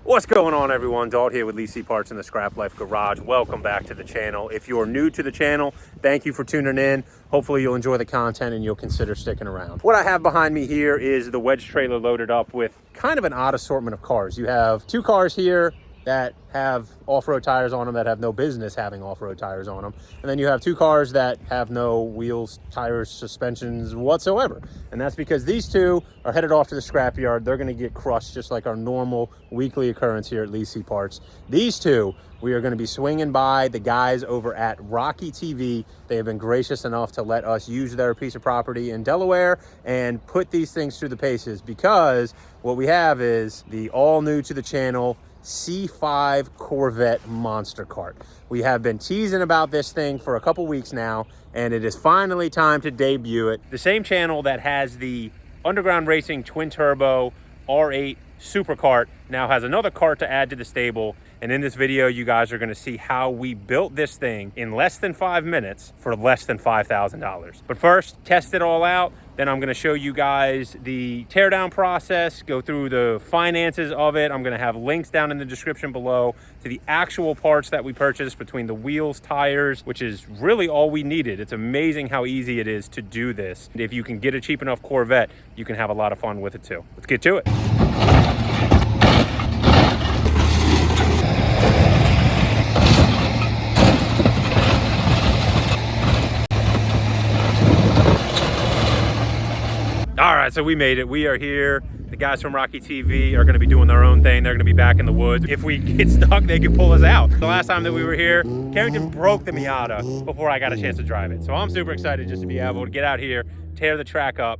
What's going on, everyone? Dalt here with Lee C Parts in the Scrap Life Garage. Welcome back to the channel. If you're new to the channel, thank you for tuning in. Hopefully you'll enjoy the content and you'll consider sticking around. What I have behind me here is the wedge trailer loaded up with kind of an odd assortment of cars. You have two cars here that have off-road tires on them that have no business having off-road tires on them. And then you have two cars that have no wheels, tires, suspensions whatsoever. And that's because these two are headed off to the scrapyard. They're gonna get crushed just like our normal weekly occurrence here at Lee C Parts. These two, we are gonna be swinging by the guys over at Rocky TV. They have been gracious enough to let us use their piece of property in Delaware and put these things through the paces, because what we have is the all new to the channel C5 Corvette monster cart. We have been teasing about this thing for a couple weeks now, and it is finally time to debut it. The same channel that has the Underground Racing twin turbo R8 supercart now has another cart to add to the stable. And in this video, you guys are going to see how we built this thing in less than 5 minutes for less than $5,000. But first, test it all out. Then I'm going to show you guys the teardown process, go through the finances of it. I'm going to have links down in the description below to the actual parts that we purchased, between the wheels, tires, which is really all we needed. It's amazing how easy it is to do this. And if you can get a cheap enough Corvette, you can have a lot of fun with it too. Let's get to it. All right, so we made it. We are here. The guys from Rocky TV are going to be doing their own thing. They're going to be back in the woods. If we get stuck, they can pull us out. The last time that we were here, Carrington broke the Miata before I got a chance to drive it. So I'm super excited just to be able to get out here, tear the track up.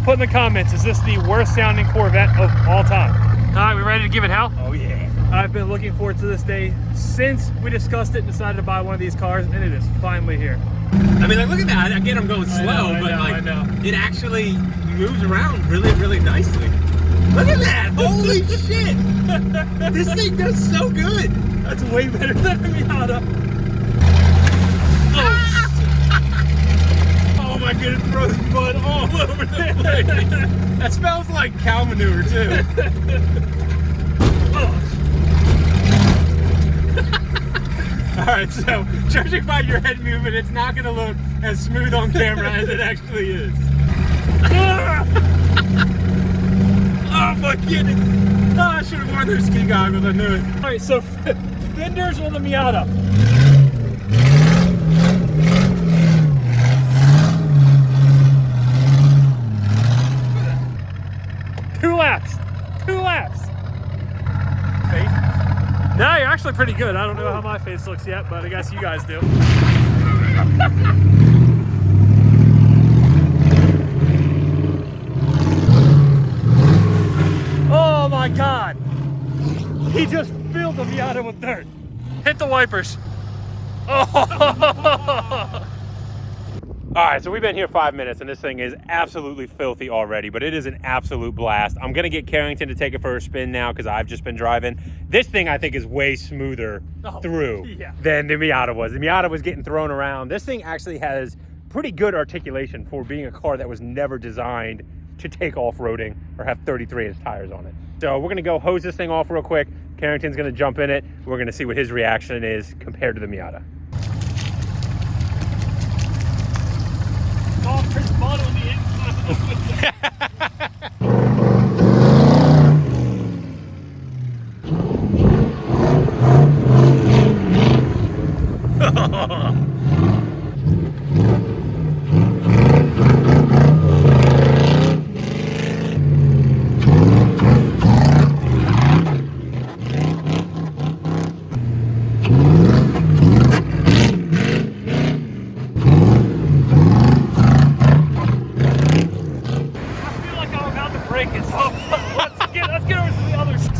Put in the comments, is this the worst sounding Corvette of all time? All right, we ready to give it hell? Oh, yeah. I've been looking forward to this day since we discussed it and decided to buy one of these cars, and it is finally here. I mean, like, look at that. Again, I'm going slow, I know. it actually moves around really, really nicely. Look at that. Holy shit. This thing does so good. That's way better than the Miata. Oh my goodness, it throws mud all over the place. That smells like cow manure, too. All right, so judging by your head movement, it's not going to look as smooth on camera as it actually is. Oh my goodness. Oh, I should have worn those ski goggles, I knew it. All right, so fenders on the Miata. Two laps. Face? No, you're actually pretty good. I don't know how my face looks yet, but I guess you guys do. Oh my God. He just filled the Miata with dirt. Hit the wipers. Oh. All right, so we've been here 5 minutes, and this thing is absolutely filthy already, but it is an absolute blast. I'm going to get Carrington to take it for a spin now because I've just been driving. This thing, I think, is way smoother through than the Miata was. The Miata was getting thrown around. This thing actually has pretty good articulation for being a car that was never designed to take off-roading or have 33-inch tires on it. So we're going to go hose this thing off real quick. Carrington's going to jump in it. We're going to see what his reaction is compared to the Miata. Oh, there's mud on the inside.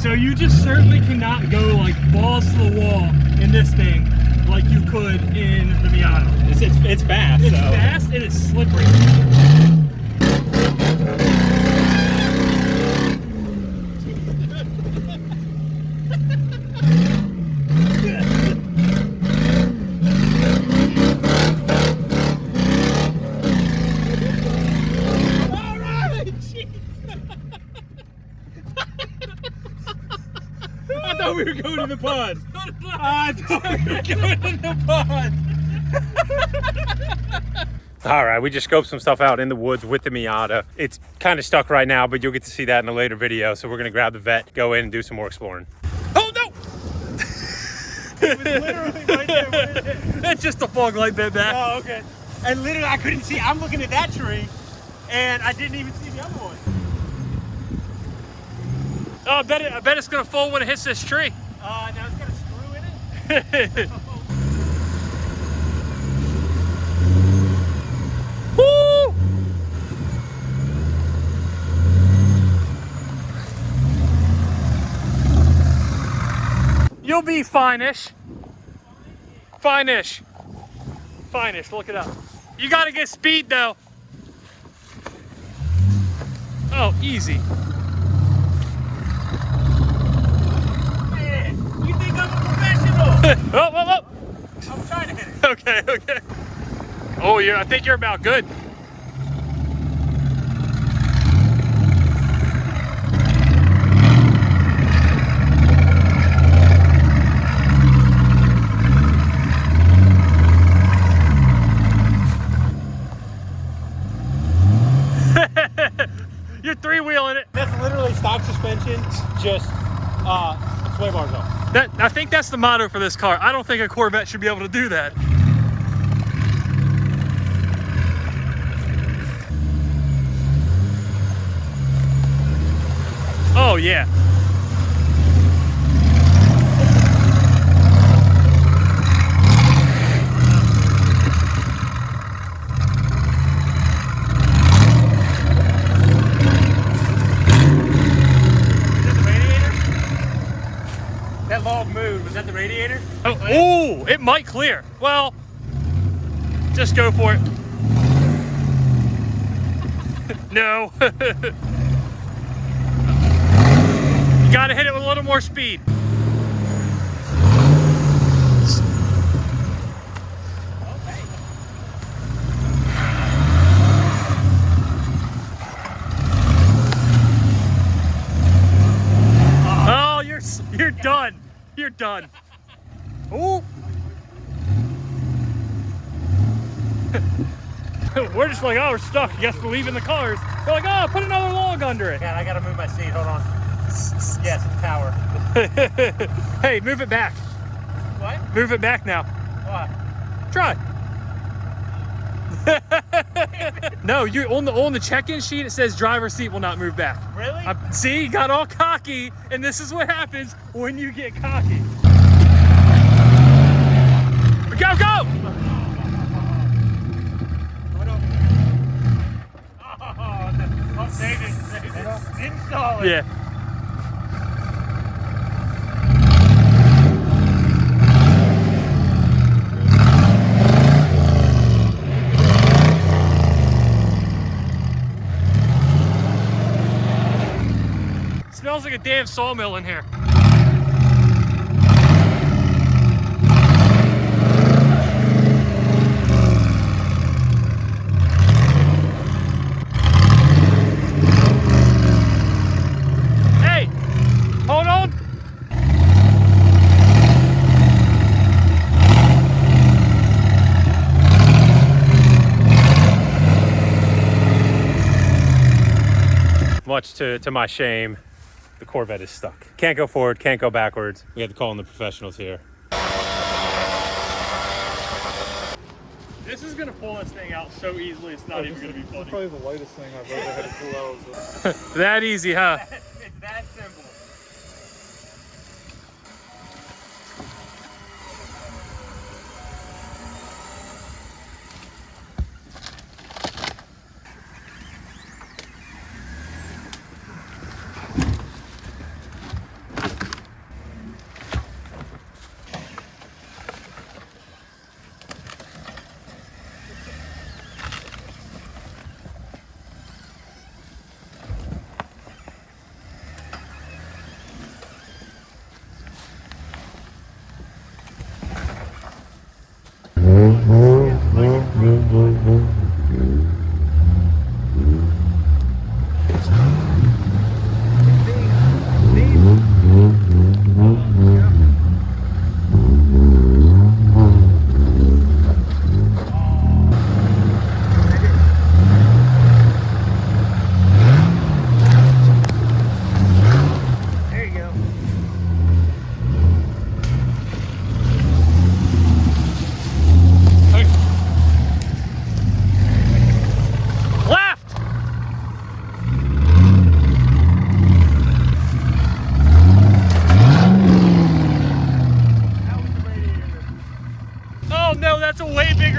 So you just certainly cannot go like balls to the wall in this thing like you could in the Miata. It's fast. It's fast and it's slippery. All right, I thought we were going to the pond. I thought we were going to the pond. All right, we just scoped some stuff out in the woods with the Miata. It's kind of stuck right now, but you'll get to see that in a later video. So we're gonna grab the vet, go in and do some more exploring. Oh no! It was literally right there. That's just a fog light bit back. Oh, okay. And literally, I couldn't see. I'm looking at that tree, and I didn't even see the other one. Oh, I bet it's gonna fall when it hits this tree. Now it's got a screw in it. Woo! You'll be fine-ish. Fine-ish. Fine-ish, look it up. You gotta get speed though. Oh, easy. Man, you think I'm a professional? Oh, oh, oh. I'm trying to hit it. Okay, okay. Oh, I think you're about good. You're three-wheeling it. That's literally stock suspension, just sway bars off. I think that's the motto for this car. I don't think a Corvette should be able to do that. Oh, yeah. That log moved. Was that the radiator? Oh, it might clear. Well, just go for it. No. You gotta hit it with a little more speed. Okay. Oh, you're done. You're done. Ooh. We're just like, oh, we're stuck. Guess we're leaving the cars. We're like, oh, put another log under it. God, I gotta move my seat. Hold on. Yes, it's power. Hey, move it back. What? Move it back now. What? Try. No, you on the check-in sheet it says driver's seat will not move back. Really? See, you got all cocky, and this is what happens when you get cocky. Go, go! Oh, save it. Install it. Yeah. Smells like a damn sawmill in here. Hey, hold on. Much to my shame, the Corvette is stuck. Can't go forward, can't go backwards. We have to call in the professionals here. This is gonna pull this thing out so easily, it's not even gonna be funny. Probably the lightest thing I've ever had to pull out. That easy, huh? It's that simple.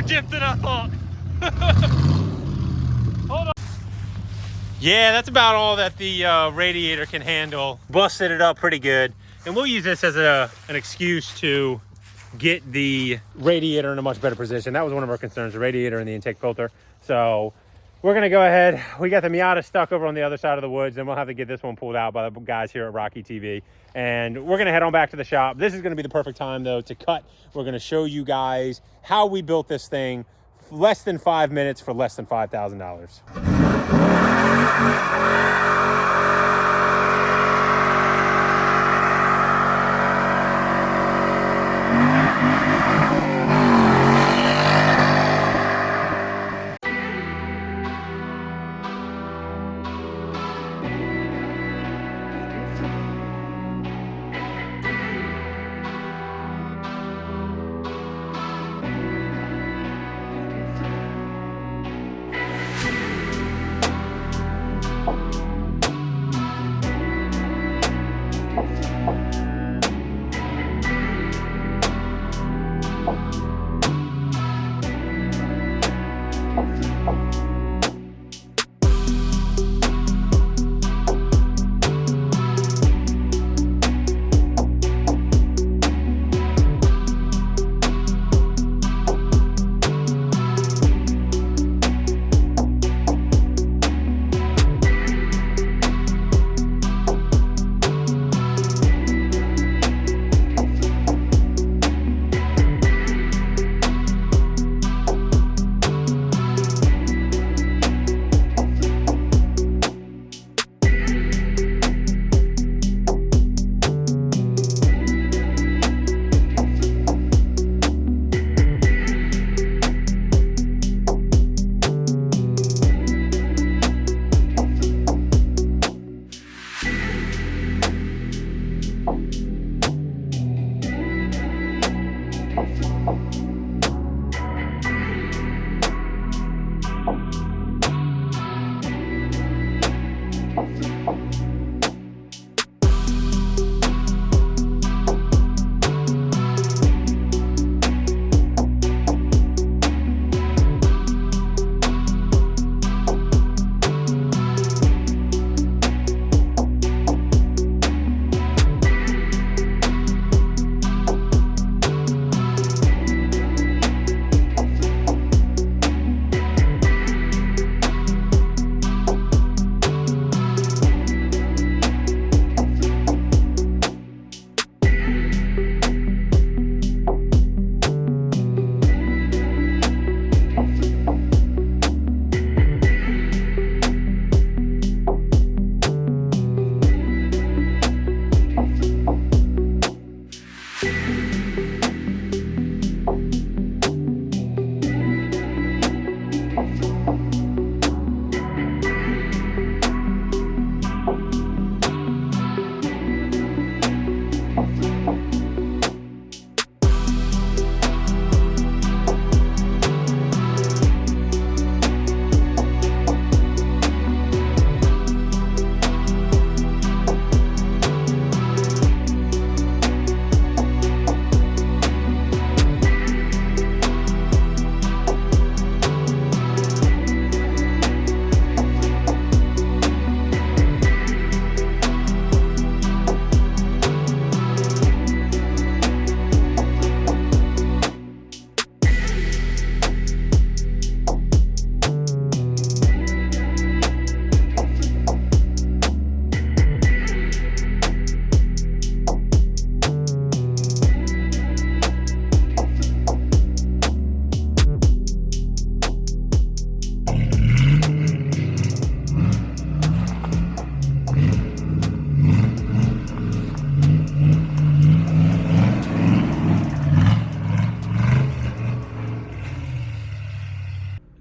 bigger dip than I thought. Hold on. Yeah, that's about all that the radiator can handle. Busted it up pretty good. And we'll use this as an excuse to get the radiator in a much better position. That was one of our concerns, the radiator and the intake filter. So we're gonna go ahead. We got the Miata stuck over on the other side of the woods, and we'll have to get this one pulled out by the guys here at Rocky TV. And we're gonna head on back to the shop. This is gonna be the perfect time though to cut. We're gonna show you guys how we built this thing. Less than 5 minutes for less than $5,000.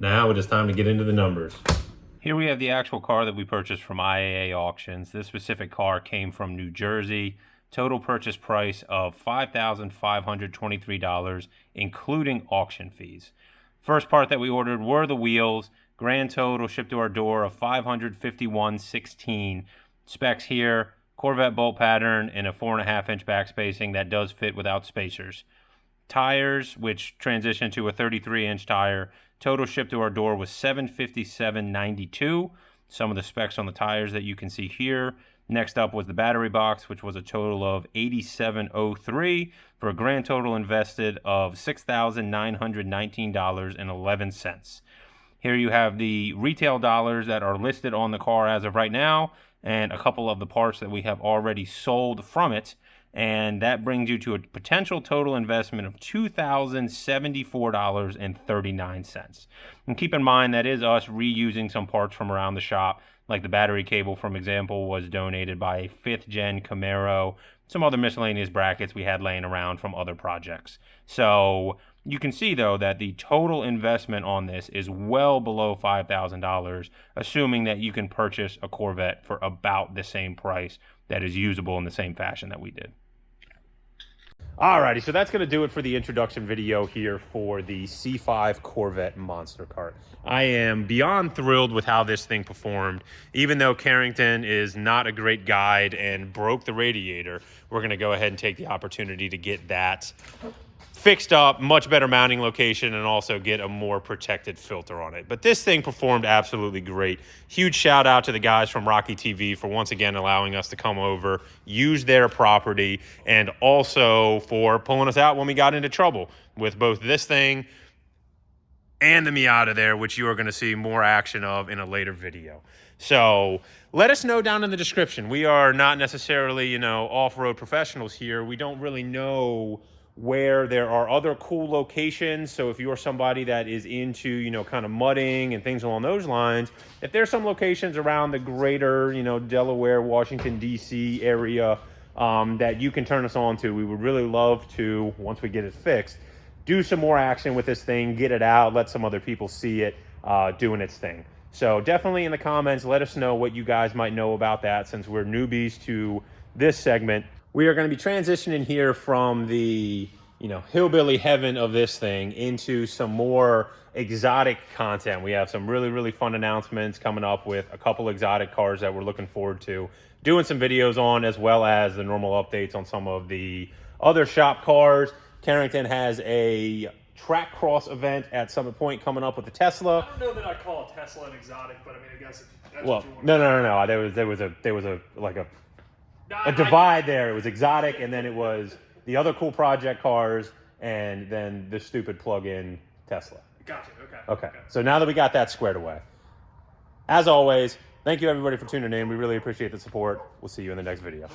Now it is time to get into the numbers. Here we have the actual car that we purchased from IAA Auctions. This specific car came from New Jersey. Total purchase price of $5,523, including auction fees. First part that we ordered were the wheels. Grand total shipped to our door of $551.16. Specs here, Corvette bolt pattern and a 4.5-inch back spacing that does fit without spacers. tires, which transitioned to a 33-inch tire. Total shipped to our door was $757.92. Some of the specs on the tires that you can see here. Next up was the battery box, which was a total of $87.03 for a grand total invested of $6,919.11. Here you have the retail dollars that are listed on the car as of right now, and a couple of the parts that we have already sold from it. And that brings you to a potential total investment of $2,074.39. And keep in mind, that is us reusing some parts from around the shop. Like the battery cable, for example, was donated by a 5th gen Camaro. Some other miscellaneous brackets we had laying around from other projects. So you can see, though, that the total investment on this is well below $5,000, assuming that you can purchase a Corvette for about the same price that is usable in the same fashion that we did. Alrighty, so that's going to do it for the introduction video here for the C5 Corvette Monster Kart. I am beyond thrilled with how this thing performed. Even though Carrington is not a great guide and broke the radiator, we're going to go ahead and take the opportunity to get that fixed up, much better mounting location, and also get a more protected filter on it. But this thing performed absolutely great. Huge shout out to the guys from Rocky TV for once again allowing us to come over, use their property, and also for pulling us out when we got into trouble with both this thing and the Miata there, which you are going to see more action of in a later video. So let us know down in the description. We are not necessarily, off-road professionals here. We don't really know where there are other cool locations. So if you're somebody that is into, kind of mudding and things along those lines, if there's some locations around the greater, Delaware, Washington, D.C. area that you can turn us on to, we would really love to, once we get it fixed, do some more action with this thing, get it out, let some other people see it doing its thing. So definitely in the comments, let us know what you guys might know about that, since we're newbies to this segment. We are going to be transitioning here from the, hillbilly heaven of this thing into some more exotic content. We have some really, really fun announcements coming up with a couple exotic cars that we're looking forward to doing some videos on, as well as the normal updates on some of the other shop cars. Carrington has a track cross event at Summit Point coming up with the Tesla. I don't know that I call a Tesla an exotic, but I mean, I guess that's Well, what you want. no. There was a divide there. It was exotic, and then it was the other cool project cars, and then the stupid plug-in Tesla. Gotcha. Okay. So now that we got that squared away, as always, thank you everybody for tuning in. We really appreciate the support. We'll see you in the next video.